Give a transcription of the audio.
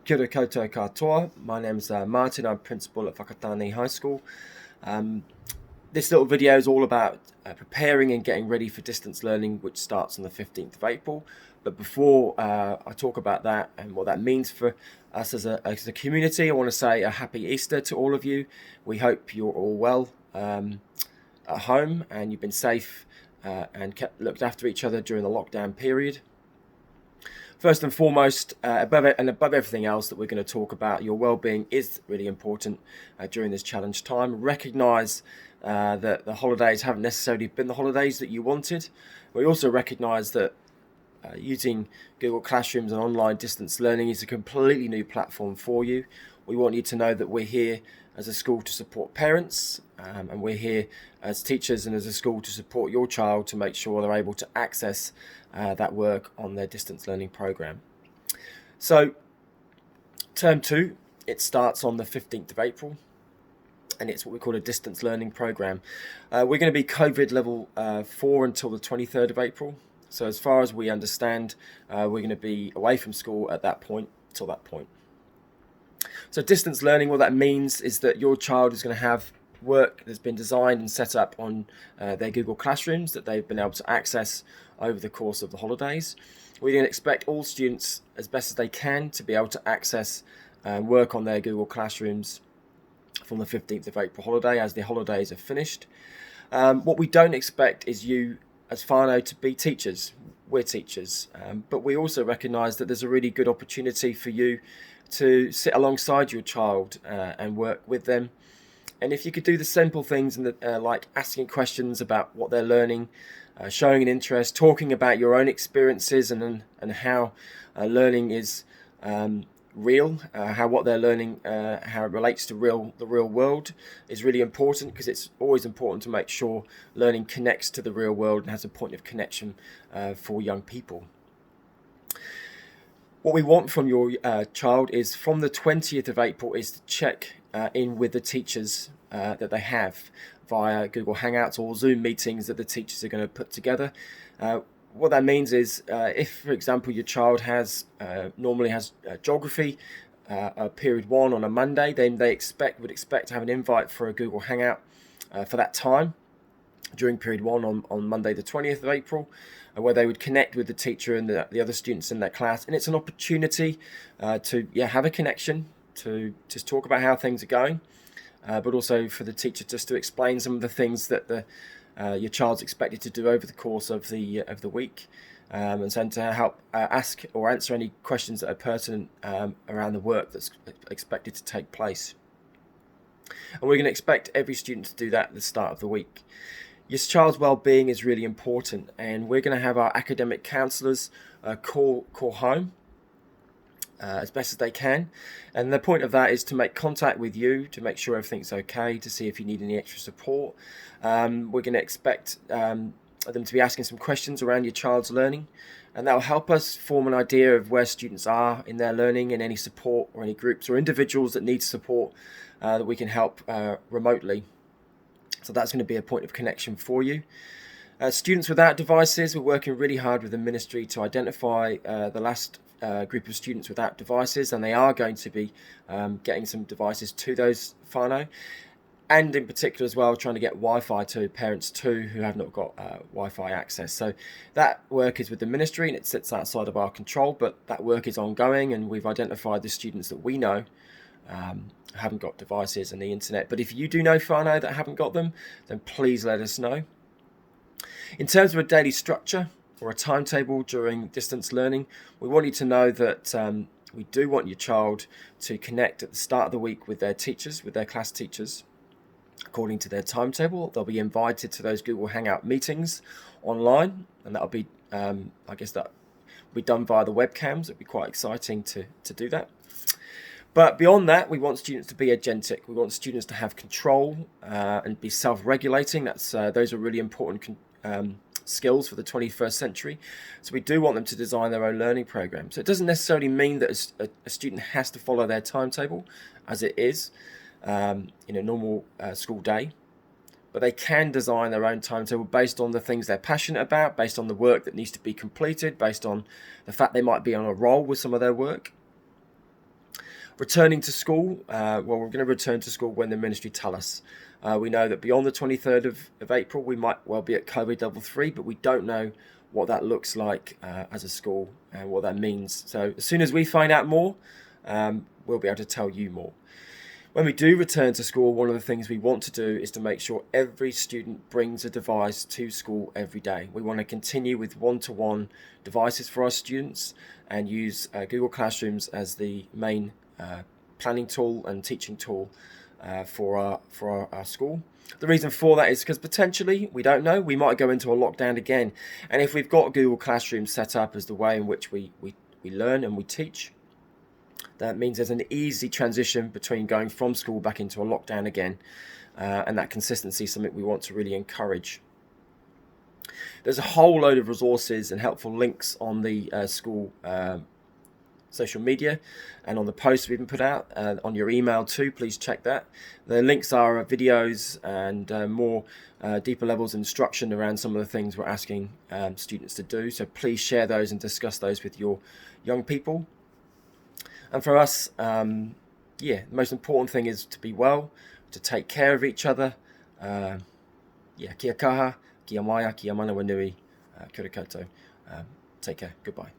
Kia ora koutou katoa. My name's Martin. I'm principal at Whakatane High School. This little video is all about preparing and getting ready for distance learning, which starts on the 15th of April. But before I talk about that and what that means for us as a community, I want to say a happy Easter to all of you. We hope you're all well at home and you've been safe and looked after each other during the lockdown period. First and foremost, above everything else that we're going to talk about, your well-being is really important during this challenge time. Recognise that the holidays haven't necessarily been the holidays that you wanted. We also recognise that using Google Classrooms and online distance learning is a completely new platform for you. We want you to know that we're here as a school to support parents, and we're here as teachers and as a school to support your child to make sure they're able to access that work on their distance learning program. So term 2, it starts on the 15th of April, and it's what we call a distance learning program. We're going to be COVID level 4 until the 23rd of April. So as far as we understand, we're going to be away from school at that point, till that point. So distance learning, what that means is that your child is going to have work that's been designed and set up on their Google Classrooms that they've been able to access over the course of the holidays. We're going to expect all students, as best as they can, to be able to access and work on their Google Classrooms from the 15th of April holiday as the holidays are finished. What we don't expect is you as whānau to be teachers. We're teachers, but we also recognise that there's a really good opportunity for you to sit alongside your child and work with them. And if you could do the simple things like asking questions about what they're learning, showing an interest, talking about your own experiences and how learning is real, how what they're learning, how it relates to the real world is really important, because it's always important to make sure learning connects to the real world and has a point of connection for young people. What we want from your child is from the 20th of April is to check in with the teachers that they have via Google Hangouts or Zoom meetings that the teachers are going to put together. What that means is if, for example, your child normally has geography period 1 on a Monday, then they would expect to have an invite for a Google Hangout for that time during period 1 on Monday the 20th of April, where they would connect with the teacher and the other students in that class. And it's an opportunity to have a connection, to just talk about how things are going, but also for the teacher just to explain some of the things that your child's expected to do over the course of the week, and so to help ask or answer any questions that are pertinent around the work that's expected to take place. And we're going to expect every student to do that at the start of the week. Your child's well-being is really important, and we're going to have our academic counsellors call home as best as they can. And the point of that is to make contact with you, to make sure everything's okay, to see if you need any extra support. We're going to expect them to be asking some questions around your child's learning, and that will help us form an idea of where students are in their learning and any support or any groups or individuals that need support that we can help remotely. So that's going to be a point of connection for you. Students without devices, we're working really hard with the ministry to identify the last group of students without devices, and they are going to be getting some devices to those whānau, and in particular as well trying to get Wi-Fi to parents too who have not got Wi-Fi access. So that work is with the ministry and it sits outside of our control, but that work is ongoing, and we've identified the students that we know haven't got devices and the internet. But if you do know whānau that haven't got them, then please let us know. In terms of a daily structure or a timetable during distance learning, we want you to know that we do want your child to connect at the start of the week with their teachers, with their class teachers, according to their timetable. They'll be invited to those Google Hangout meetings online, and that'll be, I guess that will be done via the webcams. It'll be quite exciting to do that. But beyond that, we want students to be agentic. We want students to have control and be self-regulating. Those are really important skills for the 21st century. So we do want them to design their own learning program. So it doesn't necessarily mean that a student has to follow their timetable as it is in a normal school day, but they can design their own timetable based on the things they're passionate about, based on the work that needs to be completed, based on the fact they might be on a roll with some of their work. Returning to school, well, we're going to return to school when the ministry tell us. We know that beyond the 23rd of April, we might well be at COVID level 3, but we don't know what that looks like as a school and what that means. So as soon as we find out more, we'll be able to tell you more. When we do return to school, one of the things we want to do is to make sure every student brings a device to school every day. We want to continue with one-to-one devices for our students and use Google Classrooms as the main planning tool and teaching tool for our school. The reason for that is because potentially, we don't know, we might go into a lockdown again. And if we've got Google Classroom set up as the way in which we learn and we teach, that means there's an easy transition between going from school back into a lockdown again. And that consistency is something we want to really encourage. There's a whole load of resources and helpful links on the school social media and on the posts we've been put out on your email too. Please check that. The links are videos and more deeper levels of instruction around some of the things we're asking students to do. So please share those and discuss those with your young people. And for us, the most important thing is to be well, to take care of each other. Kia kaha, kia maya, kia mana wanui, kia ora koutou. Take care. Goodbye.